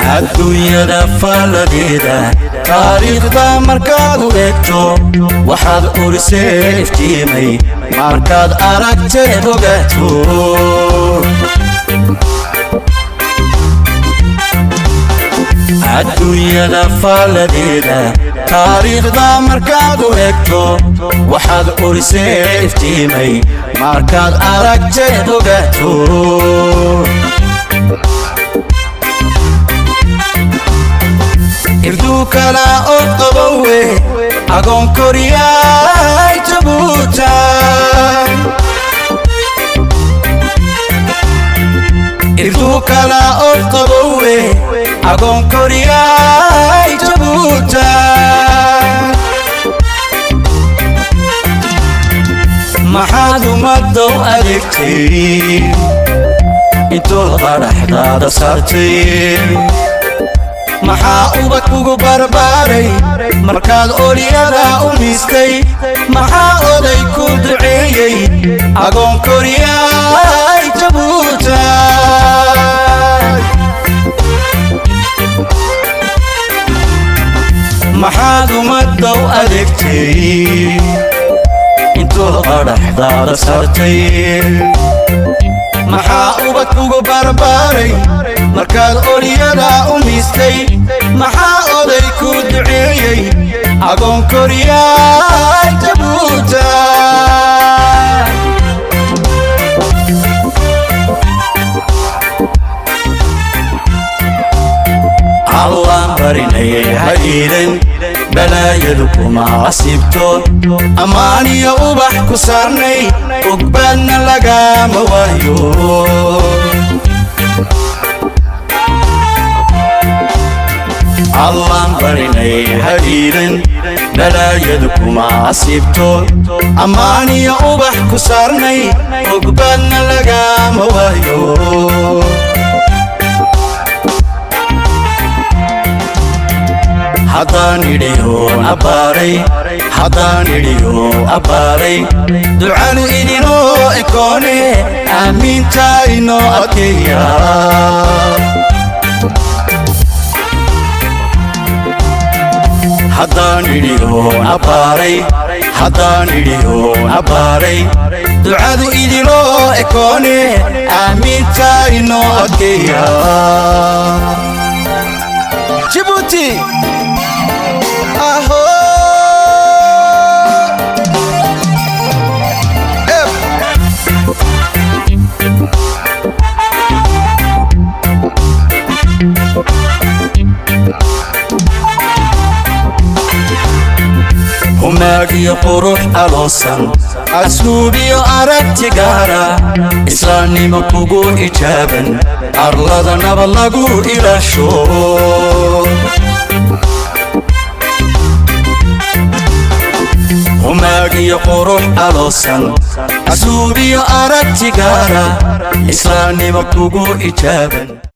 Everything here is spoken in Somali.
الدنيا دفال ديدا تاريخ دا مركاد ويكتو وحد أرسيف تيمي مركاد أركتي دوغتو الدنيا دفال ديدا تاريخ دا مركاد ويكتو وحد أرسيف تيمي مركاد أركتي دوغتو إردوك لا أطبوه أقوم كورياي تبوتا إردوك لا أطبوه أقوم كورياي تبوتا محاد مدو أدكتي إنتو الغرح دادا صارتي maxaa ubad kugu barbaaray markaad ooliyada u miistay maxaa oday ku duceeyey agoon koriyay jabuuta maxaad ummadda u adeegtay intuu qadhaxdaada saartay maxaa ubad kugu barbaaray markaad ooliyada u miistay maxaa oday ku duceeyey agoon koriyay jabuuta allaan barinayay hayiidan balaayadu kuma asiibto ammaaniyo ubax ku saarnay ogbaadna lagama waayo allaan barinayay hayiidan balaayadu kuma asiibto ammaaniyo ubax ku saarnay ogbaadna lagama waayo haddaan idhiyo abbaaray ducanu idinoo ekoone aamiinta inoo adkeeya haddaan idhiyo abbaaray ducadu idinoo ekoone aamiinta inoo adkeeya Djibouti aho هماقي قروح ألوصن أسلوبي أردت قارا إسلامي مكوغو إجابا أرلدنا بلغو إلى الشور هماقي قروح ألوصن أسلوبي أردت قارا إسلامي مكوغو إجابا